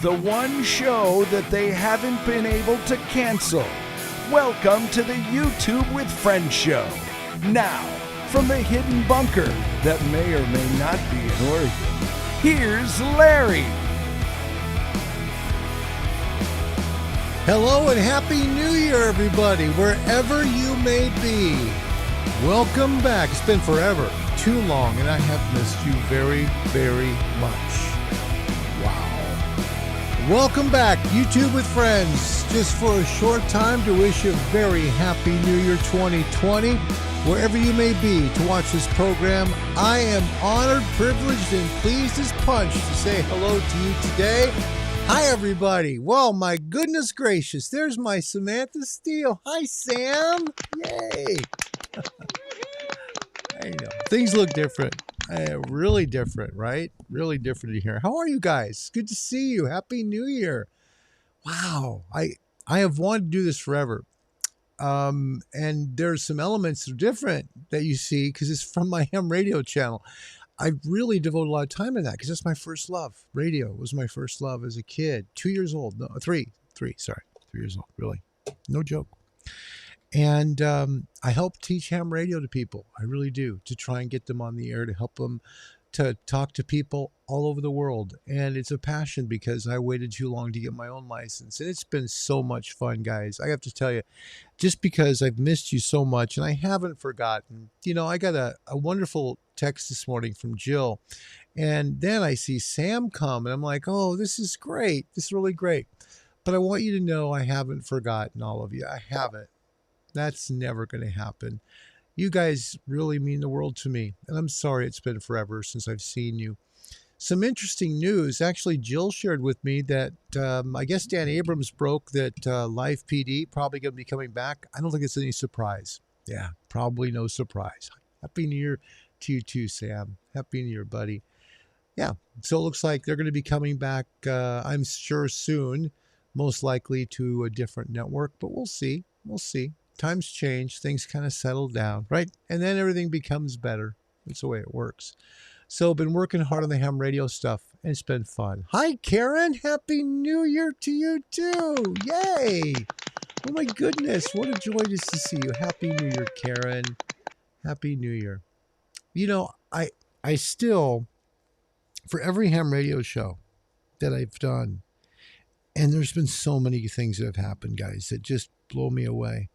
the one show that they haven't been able to cancel. Welcome to the YouTube with Friends show. Now, from the hidden bunker that may or may not be in Oregon, here's Larry. Hello and Happy New Year, everybody, wherever you may be. Welcome back. It's been forever, too long, and I have missed you very, very much. Wow. Welcome back, YouTube with Friends. Just for a short time to wish you a very Happy New Year 2020. Wherever you may be to watch this program, I am honored, privileged, and pleased as punch to say hello to you today. Hi, everybody. Well, my goodness gracious, there's my Samantha Steele. Hi, Sam. Yay. I know. Things look different. Really different, right? Really different here. How are you guys? Good to see you. Happy New Year. Wow. I have wanted to do this forever. And there's some elements that are different that you see because it's from my ham radio channel. I really devote a lot of time in that because that's my first love. Radio was my first love as a kid. 2 years old. No, three, sorry. 3 years old, really. No joke. And I help teach ham radio to people. I really do, to try and get them on the air, to help them to talk to people all over the world. And it's a passion because I waited too long to get my own license. And it's been so much fun, guys. I have to tell you, just because I've missed you so much and I haven't forgotten. You know, I got a wonderful text this morning from Jill. And then I see Sam come and I'm like, oh, this is great. This is really great. But I want you to know I haven't forgotten all of you. I haven't. That's never going to happen. You guys really mean the world to me. And I'm sorry it's been forever since I've seen you. Some interesting news. Actually, Jill shared with me that I guess Dan Abrams broke that Live PD probably going to be coming back. I don't think it's any surprise. Yeah, probably no surprise. Happy New Year to you too, Sam. Happy New Year, buddy. Yeah, so it looks like they're going to be coming back, I'm sure soon, most likely to a different network, but we'll see. We'll see. Times change, things kind of settle down, right? And then everything becomes better. That's the way it works. So I've been working hard on the ham radio stuff, and it's been fun. Hi, Karen. Happy New Year to you, too. Yay. Oh, my goodness. What a joy just to see you. Happy New Year, Karen. Happy New Year. You know, I still, for every ham radio show that I've done, and there's been so many things that have happened, guys, that just blow me away.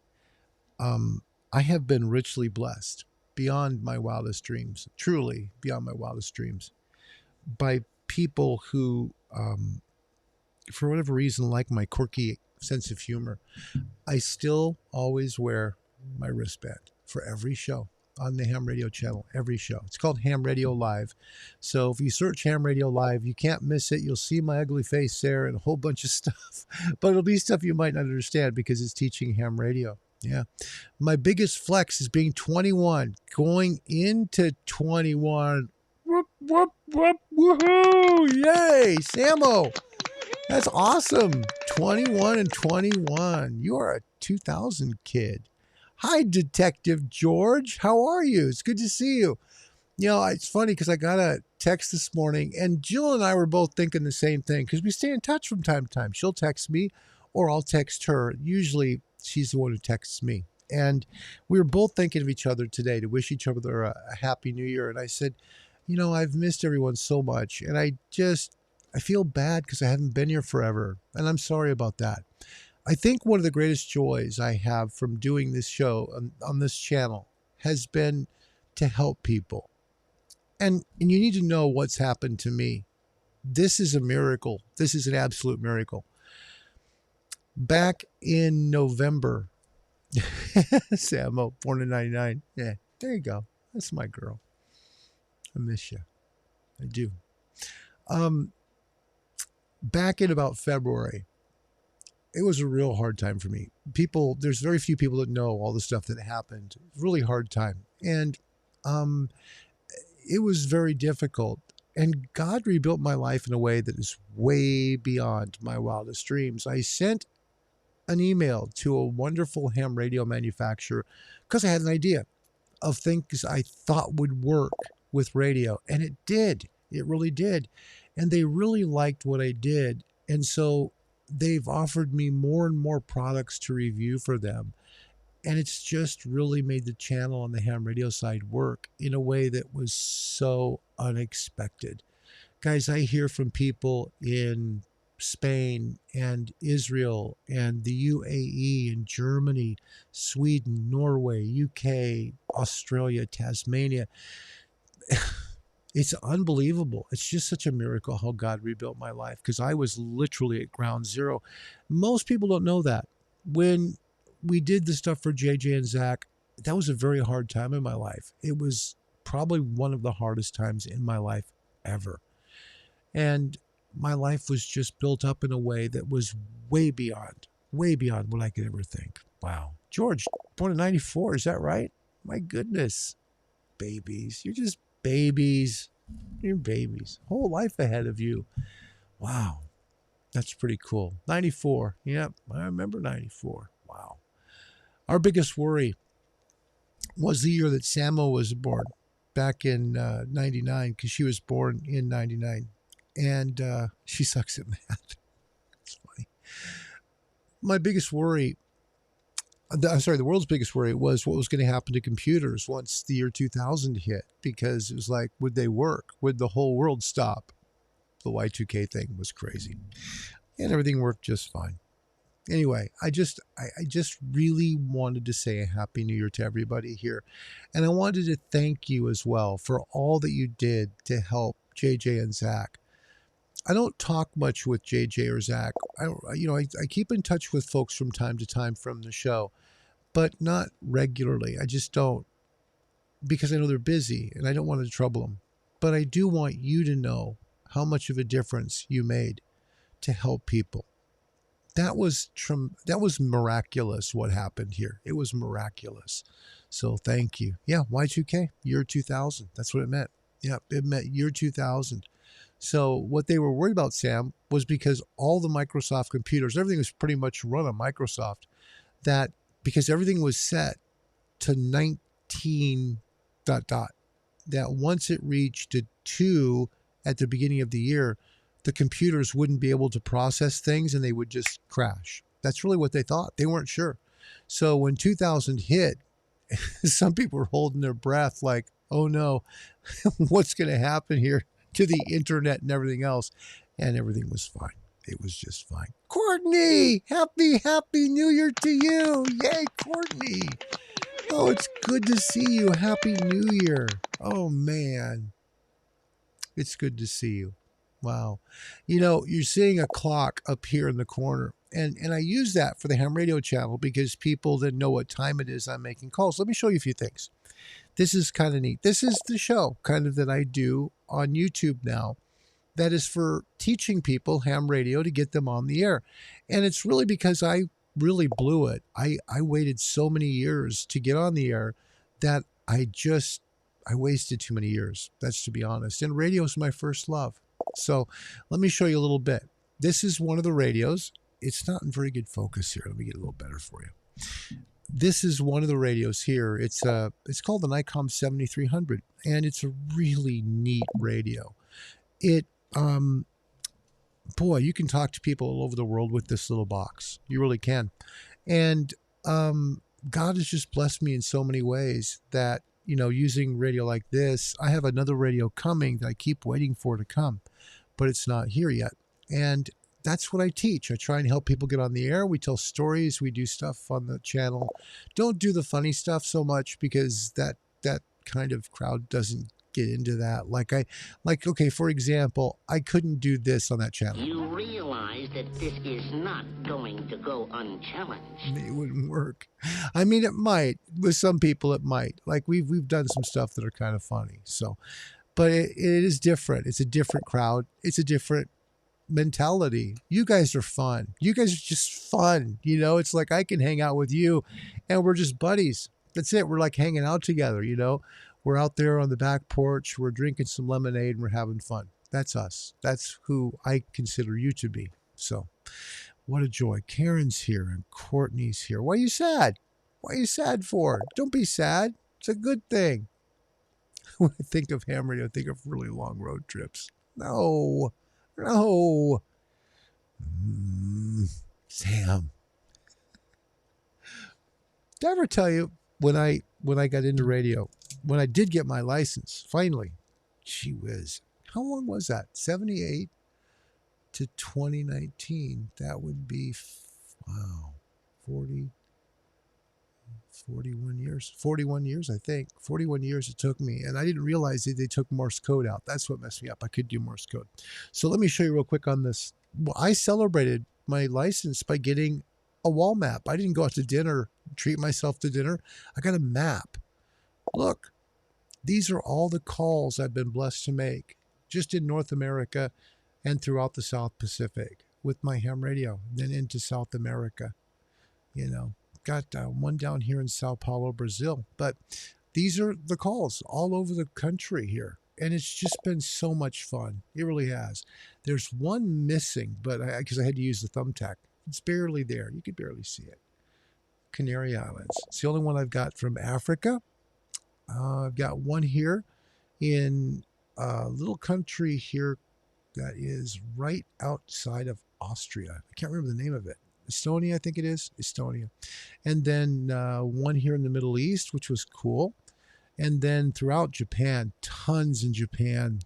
I have been richly blessed beyond my wildest dreams, truly beyond my wildest dreams, by people who, for whatever reason, like my quirky sense of humor. I still always wear my wristband for every show on the Ham Radio channel, every show. It's called Ham Radio Live. So if you search Ham Radio Live, you can't miss it. You'll see my ugly face there and a whole bunch of stuff, but it'll be stuff you might not understand because it's teaching ham radio. Yeah. My biggest flex is being 21, going into 21. Whoop, whoop, whoop, woohoo. Yay. Samo. That's awesome. 21 and 21. You are a 2000 kid. Hi, Detective George. How are you? It's good to see you. You know, it's funny because I got a text this morning and Jill and I were both thinking the same thing because we stay in touch from time to time. She'll text me or I'll text her. Usually she's the one who texts me. And we were both thinking of each other today to wish each other a happy new year. And I said, you know, I've missed everyone so much. And I feel bad because I haven't been here forever. And I'm sorry about that. I think one of the greatest joys I have from doing this show on this channel has been to help people. And you need to know what's happened to me. This is a miracle. This is an absolute miracle. Back in November, Samo, born in 99. Yeah, there you go. That's my girl. I miss you. I do. Back in about February, it was a real hard time for me. There's very few people that know all the stuff that happened. Really hard time. And it was very difficult. And God rebuilt my life in a way that is way beyond my wildest dreams. I sent an email to a wonderful ham radio manufacturer because I had an idea of things I thought would work with radio. And it did. It really did. And they really liked what I did. And so they've offered me more and more products to review for them. And it's just really made the channel on the ham radio side work in a way that was so unexpected. Guys, I hear from people in Spain and Israel and the UAE and Germany, Sweden, Norway, UK, Australia, Tasmania. It's unbelievable. It's just such a miracle how God rebuilt my life because I was literally at ground zero. Most people don't know that. When we did the stuff for JJ and Zach, that was a very hard time in my life. It was probably one of the hardest times in my life ever. And my life was just built up in a way that was way beyond what I could ever think. Wow. George, born in 94, is that right? My goodness. Babies. You're just babies. You're babies. Whole life ahead of you. Wow. That's pretty cool. 94. Yep. I remember 94. Wow. Our biggest worry was the year that Samo was born, back in 99, because she was born in 99. And she sucks at math. It's funny. My biggest worry, the world's biggest worry was what was going to happen to computers once the year 2000 hit, because it was like, would they work? Would the whole world stop? The Y2K thing was crazy. And everything worked just fine. Anyway, I just really wanted to say a happy new year to everybody here. And I wanted to thank you as well for all that you did to help JJ and Zach. I don't talk much with JJ or Zach. I keep in touch with folks from time to time from the show, but not regularly. I just don't, because I know they're busy and I don't want to trouble them. But I do want you to know how much of a difference you made to help people. That was miraculous what happened here. It was miraculous. So thank you. Yeah, Y2K, year 2000. That's what it meant. Yeah, it meant year 2000. So what they were worried about, Sam, was because all the Microsoft computers, everything was pretty much run on Microsoft, that because everything was set to 19 ... that once it reached a 2 at the beginning of the year, the computers wouldn't be able to process things and they would just crash. That's really what they thought. They weren't sure. So when 2000 hit, some people were holding their breath like, oh no, what's going to happen here to the internet and everything else? And everything was fine. It was just fine. Courtney, happy New Year to you. Yay, Courtney. Oh, it's good to see you. Happy New Year. Oh, man. It's good to see you. Wow. You know, you're seeing a clock up here in the corner. And I use that for the ham radio channel because people that know what time it is, I'm making calls. Let me show you a few things. This is kind of neat. This is the show kind of that I do on YouTube now. That is for teaching people ham radio to get them on the air. And it's really because I really blew it. I waited so many years to get on the air that I wasted too many years. That's to be honest. And radio is my first love. So let me show you a little bit. This is one of the radios. It's not in very good focus here. Let me get a little better for you. This is one of the radios here. It's called the Nikon 7300, and it's a really neat radio. It boy, you can talk to people all over the world with this little box. You really can. And God has just blessed me in so many ways that, you know, using radio like this, I have another radio coming that I keep waiting for to come, but it's not here yet. And that's what I teach. I try and help people get on the air. We tell stories. We do stuff on the channel. Don't do the funny stuff so much because that kind of crowd doesn't get into that. Okay, for example, I couldn't do this on that channel. You realize that this is not going to go unchallenged. It wouldn't work. I mean, it might. With some people, it might. Like we've done some stuff that are kind of funny. So, but it is different. It's a different crowd. It's a different mentality. You guys are fun. You guys are just fun. You know, it's like I can hang out with you and we're just buddies. That's it. We're like hanging out together, you know. We're out there on the back porch. We're drinking some lemonade and we're having fun. That's us. That's who I consider you to be. So what a joy. Karen's here and Courtney's here. Why are you sad? What are you sad for? Don't be sad. It's a good thing. When I think of ham radio, I think of really long road trips. No. Sam, did I ever tell you when I got into radio, when I did get my license, finally, gee whiz, how long was that? 78 to 2019. That would be, wow, 40, 41 years. 41 years, I think. 41 years it took me. And I didn't realize that they took Morse code out. That's what messed me up. I could do Morse code. So let me show you real quick on this. Well, I celebrated my license by getting a wall map. I didn't go out to dinner, treat myself to dinner. I got a map. Look, these are all the calls I've been blessed to make just in North America and throughout the South Pacific with my ham radio, then into South America. You know, got one down here in Sao Paulo, Brazil. But these are the calls all over the country here. And it's just been so much fun. It really has. There's one missing, but because I had to use the thumbtack. It's barely there. You could barely see it. Canary Islands. It's the only one I've got from Africa. I've got one here in a little country here that is right outside of Austria. I can't remember the name of it. Estonia, I think it is. Estonia. And then one here in the Middle East, which was cool. And then throughout Japan, tons in Japan.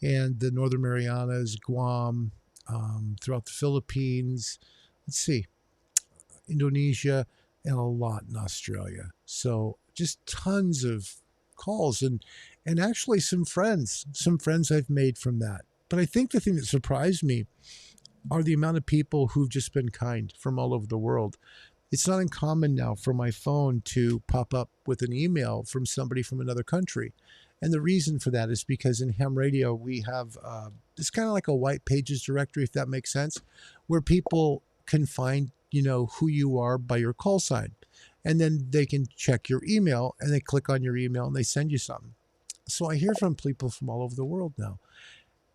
And the Northern Marianas, Guam, throughout the Philippines. Let's see. Indonesia, and a lot in Australia. So just tons of calls and actually some friends I've made from that. But I think the thing that surprised me are the amount of people who've just been kind from all over the world. It's not uncommon now for my phone to pop up with an email from somebody from another country. And the reason for that is because in ham radio, we have, it's kind of like a white pages directory, if that makes sense, where people can find, you know, who you are by your call sign. And then they can check your email and they click on your email and they send you something. So I hear from people from all over the world now.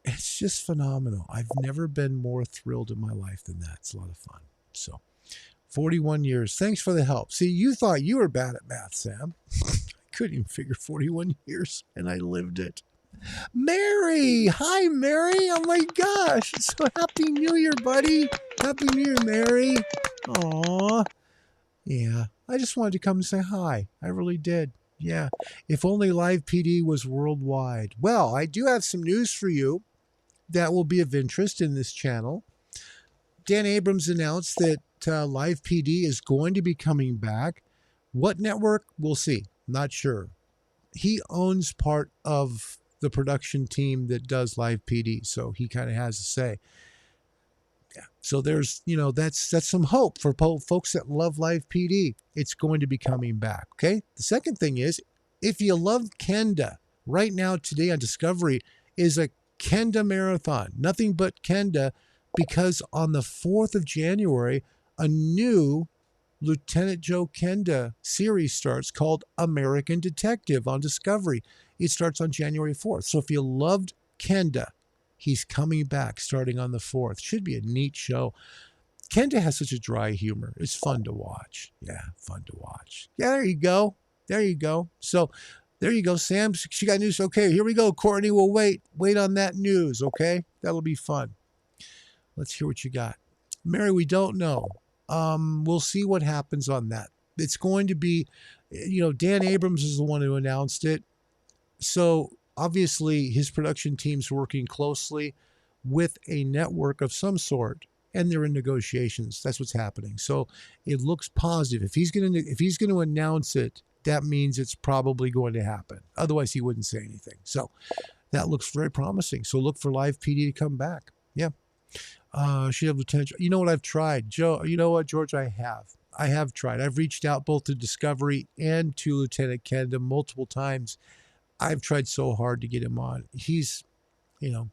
It's just phenomenal. I've never been more thrilled in my life than that. It's a lot of fun. So 41 years. Thanks for the help. See, you thought you were bad at math, Sam. I couldn't even figure 41 years, and I lived it. Mary! Hi, Mary! Oh, my gosh. So happy New Year, buddy. Happy New Year, Mary. Aw. Yeah, I just wanted to come and say hi. I really did. Yeah. If only Live PD was worldwide. Well, I do have some news for you that will be of interest in this channel. Dan Abrams announced that Live PD is going to be coming back. What network? We'll see. Not sure. He owns part of the production team that does Live PD, so he kind of has a say. Yeah. So there's, you know, that's some hope for folks that love Live PD. It's going to be coming back. Okay. The second thing is, if you love Kenda, right now today on Discovery is a Kenda marathon. Nothing but Kenda, because on the 4th of January, a new Lieutenant Joe Kenda series starts called American Detective on Discovery. It starts on January 4th. So if you loved Kenda, he's coming back starting on the 4th. Should be a neat show. Kenda has such a dry humor. It's fun to watch. Yeah, fun to watch. Yeah, there you go. There you go. So there you go, Sam. She got news. Okay, here we go. Courtney will wait. Wait on that news, okay? That'll be fun. Let's hear what you got. Mary, we don't know. We'll see what happens on that. It's going to be, you know, Dan Abrams is the one who announced it. So obviously his production team's working closely with a network of some sort, and they're in negotiations. That's what's happening. So it looks positive. If he's going to announce it, that means it's probably going to happen. Otherwise he wouldn't say anything. So that looks very promising. So look for Live PD to come back. Yeah. Should have Lieutenant. You know what I've tried, Joe? You know what, George? I have tried. I've reached out both to Discovery and to Lieutenant Kenda multiple times. I've tried so hard to get him on. He's, you know,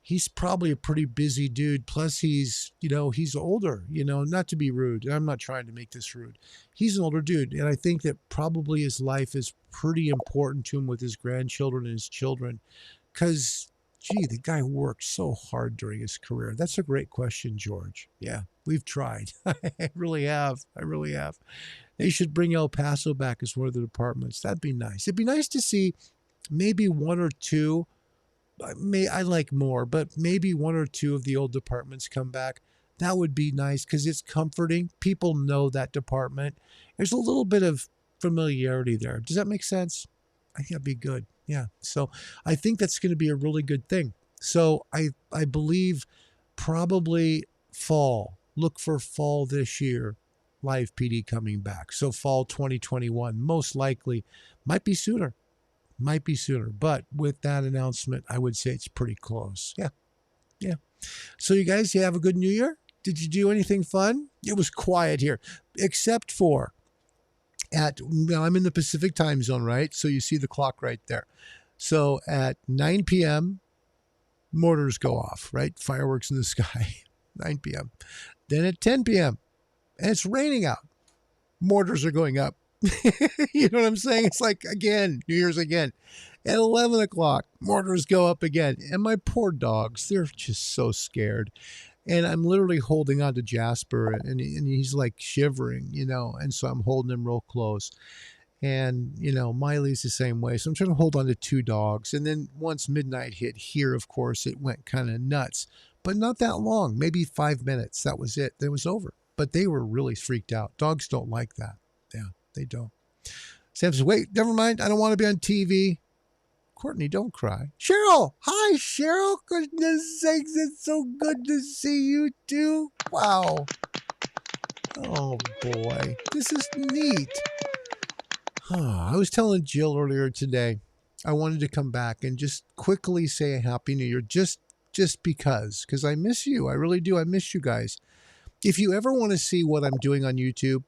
he's probably a pretty busy dude. Plus he's, you know, he's older, you know, not to be rude. I'm not trying to make this rude. He's an older dude. And I think that probably his life is pretty important to him with his grandchildren and his children. Because, gee, the guy worked so hard during his career. That's a great question, George. Yeah, we've tried. I really have. They should bring El Paso back as one of the departments. That'd be nice. It'd be nice to see maybe one or two. I like more, but maybe one or two of the old departments come back. That would be nice because it's comforting. People know that department. There's a little bit of familiarity there. Does that make sense? I think that'd be good. Yeah. So I think that's going to be a really good thing. So I believe probably fall. Look for fall this year. Live PD coming back. So fall 2021, most likely. Might be sooner. Might be sooner. But with that announcement, I would say it's pretty close. Yeah. Yeah. So you guys, you have a good New Year? Did you do anything fun? It was quiet here, except for I'm in the Pacific time zone, right? So you see the clock right there. So at 9 p.m., mortars go off, right? Fireworks in the sky, 9 p.m. Then at 10 p.m., and it's raining out, mortars are going up. You know what I'm saying? It's like, again, New Year's again. At 11 o'clock, mortars go up again. And my poor dogs, they're just so scared. And I'm literally holding on to Jasper, and he's like shivering, and so I'm holding him real close. And, Miley's the same way. So I'm trying to hold on to two dogs. And then once midnight hit here, of course, it went kind of nuts, but not that long, maybe 5 minutes. That was it. It was over. But they were really freaked out. Dogs don't like that. Yeah, they don't. Sam says, wait, never mind. I don't want to be on TV. Courtney, don't cry. Cheryl. Hi, Cheryl. Goodness sakes, it's so good to see you too. Wow. Oh, boy. This is neat. I was telling Jill earlier today, I wanted to come back and just quickly say a Happy New Year just because I miss you. I really do. I miss you guys. If you ever want to see what I'm doing on YouTube,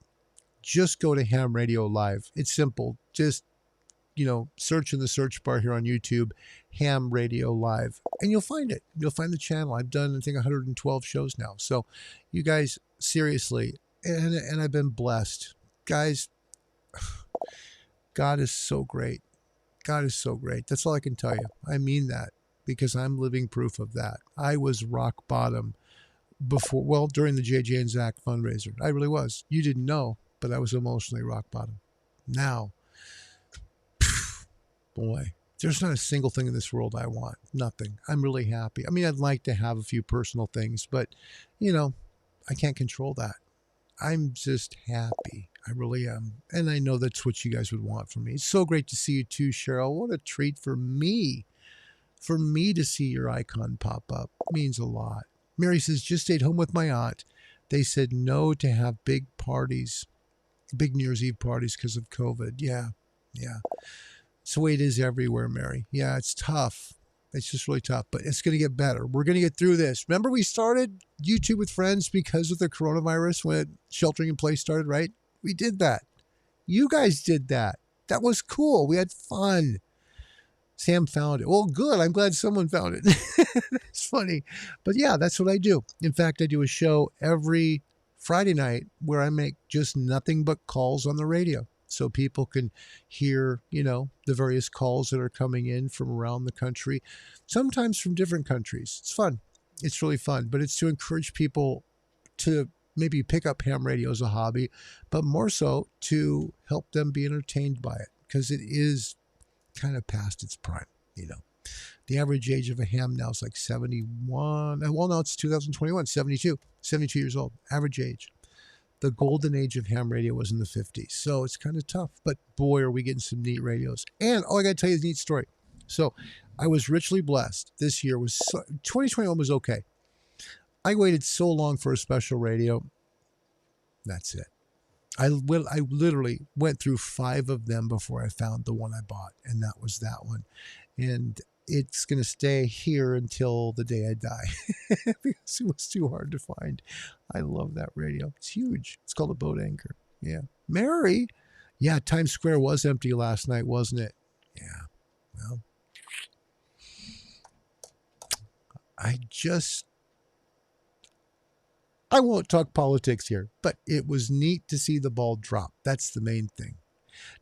just go to Ham Radio Live. It's simple. Just search in the search bar here on YouTube, Ham Radio Live, and you'll find it. You'll find the channel. I've done, I think, 112 shows now. So you guys, seriously, and I've been blessed. Guys, God is so great. God is so great. That's all I can tell you. I mean that because I'm living proof of that. I was rock bottom during the JJ and Zach fundraiser. I really was. You didn't know, but I was emotionally rock bottom. Now, boy, there's not a single thing in this world I want. Nothing. I'm really happy. I mean, I'd like to have a few personal things, but, I can't control that. I'm just happy. I really am. And I know that's what you guys would want from me. It's so great to see you too, Cheryl. What a treat for me. For me to see your icon pop up means a lot. Mary says, just stayed home with my aunt. They said no to have big parties, big New Year's Eve parties because of COVID. Yeah. It's the way it is everywhere, Mary. Yeah, it's tough. It's just really tough, but it's going to get better. We're going to get through this. Remember we started YouTube with Friends because of the coronavirus when sheltering in place started, right? We did that. You guys did that. That was cool. We had fun. Sam found it. Well, good. I'm glad someone found it. It's funny. But yeah, that's what I do. In fact, I do a show every Friday night where I make just nothing but calls on the radio. So people can hear, the various calls that are coming in from around the country, sometimes from different countries. It's fun. It's really fun. But it's to encourage people to maybe pick up ham radio as a hobby, but more so to help them be entertained by it because it is kind of past its prime, The average age of a ham now is like 71. Well, no, it's 2021, 72 years old, average age. The golden age of ham radio was in the 50s. So it's kind of tough, but boy, are we getting some neat radios. And I got to tell you a neat story. So I was richly blessed. This year 2021 was okay. I waited so long for a special radio. That's it. I literally went through 5 of them before I found the one I bought, and that was that one. And it's going to stay here until the day I die because it was too hard to find. I love that radio. It's huge. It's called a boat anchor. Yeah. Mary. Yeah, Times Square was empty last night, wasn't it? Yeah. Well, I won't talk politics here, but it was neat to see the ball drop. That's the main thing.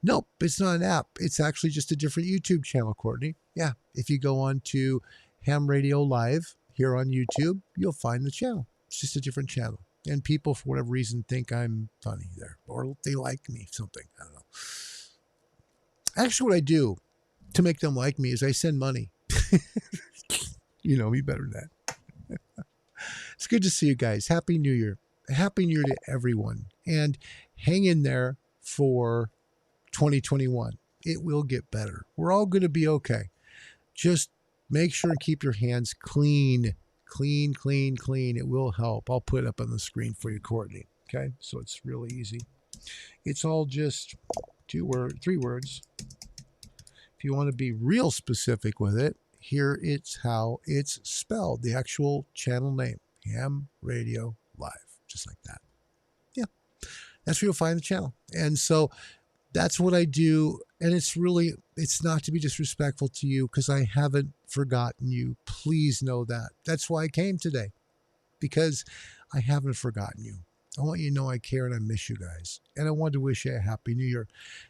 Nope, it's not an app. It's actually just a different YouTube channel, Courtney. Yeah, if you go on to Ham Radio Live here on YouTube, you'll find the channel. It's just a different channel. And people, for whatever reason, think I'm funny there. Or they like me, something. I don't know. Actually, what I do to make them like me is I send money. You know me better than that. It's good to see you guys. Happy New Year. Happy New Year to everyone. And hang in there for 2021. It will get better. We're all going to be okay. Just make sure and keep your hands clean. Clean, clean, clean. It will help. I'll put it up on the screen for you, Courtney. Okay? So it's really easy. It's all just 3 words. If you want to be real specific with it, here it's how it's spelled. The actual channel name. Ham Radio Live. Just like that. Yeah. That's where you'll find the channel. And so that's what I do. And it's not to be disrespectful to you because I haven't forgotten you. Please know that. That's why I came today, because I haven't forgotten you. I want you to know I care and I miss you guys. And I want to wish you a happy new year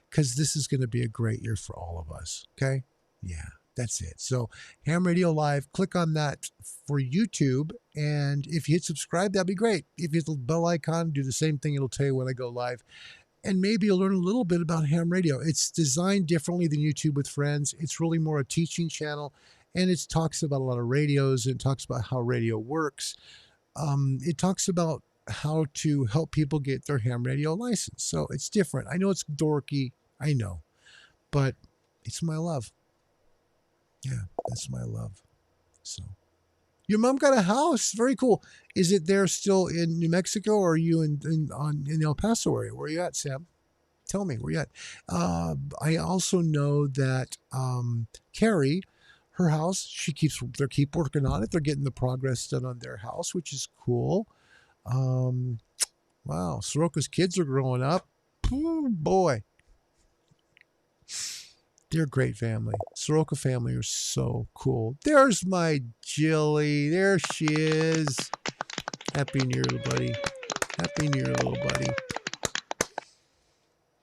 because this is going to be a great year for all of us. Okay? Yeah, that's it. So Ham Radio Live, click on that for YouTube. And if you hit subscribe, that'd be great. If you hit the bell icon, do the same thing. It'll tell you when I go live. And maybe you'll learn a little bit about ham radio. It's designed differently than YouTube with Friends. It's really more a teaching channel. And it talks about a lot of radios and talks about how radio works. It talks about how to help people get their ham radio license. So it's different. I know it's dorky. I know. But it's my love. Yeah, that's my love. So your mom got a house. Very cool. Is it there still in New Mexico, or are you in El Paso area? Where are you at, Sam? Tell me where you at. I also know that Carrie, her house, they keep working on it. They're getting the progress done on their house, which is cool. Wow, Soroka's kids are growing up. Oh, boy. They're a great family. Soroka family are so cool. There's my Jilly. There she is. Happy New Year, little buddy. Happy New Year, little buddy.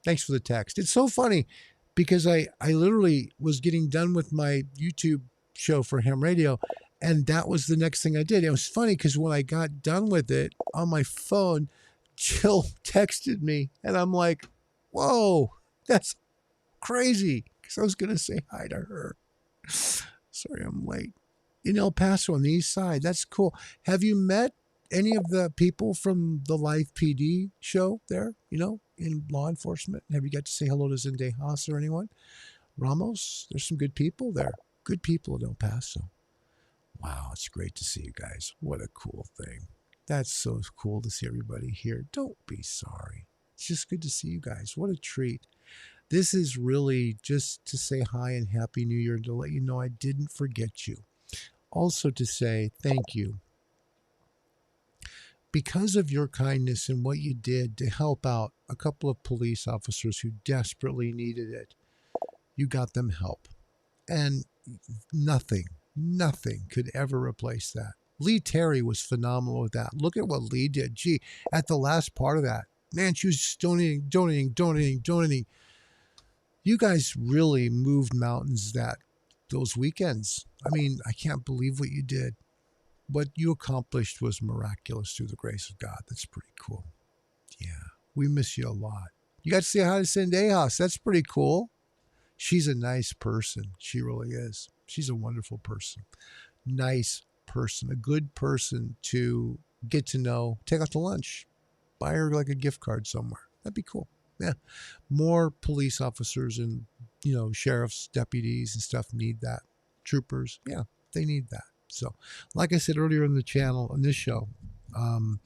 Thanks for the text. It's so funny because I literally was getting done with my YouTube show for Ham Radio, and that was the next thing I did. It was funny because when I got done with it on my phone, Jill texted me, and I'm like, whoa, that's crazy. Because I was going to say hi to her. Sorry, I'm late. In El Paso on the east side. That's cool. Have you met any of the people from the Live PD show there, in law enforcement? Have you got to say hello to Zendejas or anyone? Ramos? There's some good people there. Good people in El Paso. Wow, it's great to see you guys. What a cool thing. That's so cool to see everybody here. Don't be sorry. It's just good to see you guys. What a treat. This is really just to say hi and Happy New Year and to let you know I didn't forget you. Also to say thank you. Because of your kindness and what you did to help out a couple of police officers who desperately needed it, you got them help. And nothing could ever replace that. Lee Terry was phenomenal with that. Look at what Lee did. Gee, at the last part of that, man, she was just donating. You guys really moved mountains those weekends. I mean, I can't believe what you did. What you accomplished was miraculous through the grace of God. That's pretty cool. Yeah, we miss you a lot. You got to say hi to Zendejas. That's pretty cool. She's a nice person. She really is. She's a wonderful person. Nice person. A good person to get to know. Take out to lunch. Buy her like a gift card somewhere. That'd be cool. Yeah. More police officers and, sheriffs, deputies and stuff need that. Troopers. Yeah, they need that. So, like I said earlier in the channel, on this show, on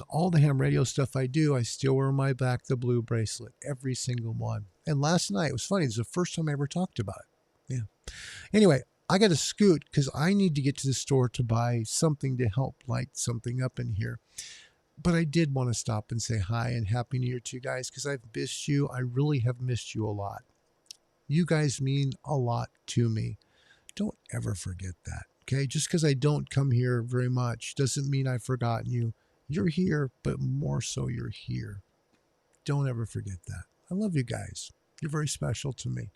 all the ham radio stuff I do, I still wear on my back the blue bracelet, every single one. And last night, it was funny. It was the first time I ever talked about it. Yeah. Anyway, I got to scoot because I need to get to the store to buy something to help light something up in here. But I did want to stop and say hi and Happy New Year to you guys because I've missed you. I really have missed you a lot. You guys mean a lot to me. Don't ever forget that. Okay, just because I don't come here very much doesn't mean I've forgotten you. You're here, but more so you're here. Don't ever forget that. I love you guys. You're very special to me.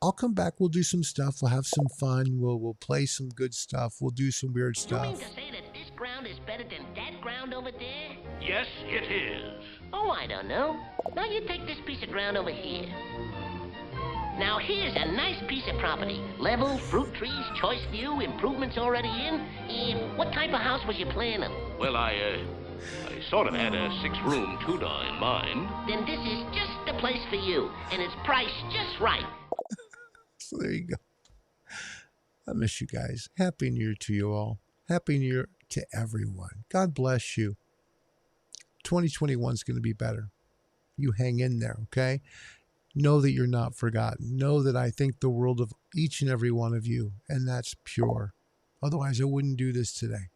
I'll come back. We'll do some stuff. We'll have some fun. We'll play some good stuff. We'll do some weird You stuff. mean to say that this ground is better than that ground over there? Yes, it is. Oh, I don't know. Now you take this piece of ground over here. Now here's a nice piece of property. Level, fruit trees, choice view, improvements already in. What type of house was you planning? Well, I sort of had a 6-room two-door in mind. Then this is just the place for you, and it's priced just right. So there you go. I miss you guys. Happy New Year to you all. Happy New Year to everyone. God bless you. 2021 is going to be better. You hang in there, okay? Know that you're not forgotten. Know that I think the world of each and every one of you, and that's pure. Otherwise, I wouldn't do this today.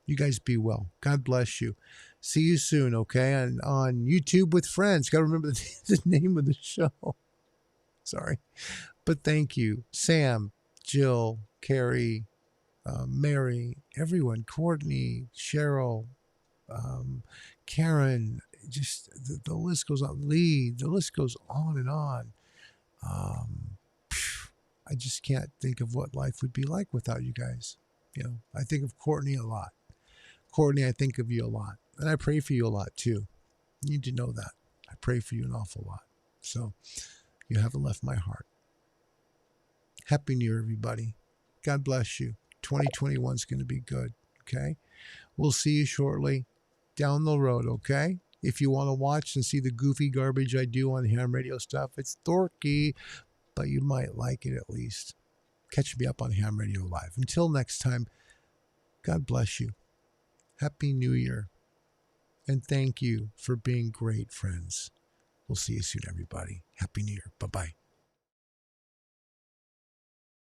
You guys be well. God bless you. See you soon, okay? And on YouTube with Friends. Got to remember the name of the show. Sorry. But thank you. Sam, Jill, Carrie, Mary, everyone, Courtney, Cheryl, Karen, just the list goes on. Lee, the list goes on and on. I just can't think of what life would be like without you guys. You know, I think of Courtney a lot. Courtney, I think of you a lot. And I pray for you a lot too. You need to know that. I pray for you an awful lot. So you haven't left my heart. Happy New Year, everybody. God bless you. 2021 is going to be good. Okay. We'll see you shortly down the road. Okay. If you want to watch and see the goofy garbage I do on ham radio stuff, it's dorky, but you might like it at least. Catch me up on Ham Radio Live. Until next time, God bless you. Happy New Year. And thank you for being great friends. We'll see you soon, everybody. Happy New Year. Bye-bye.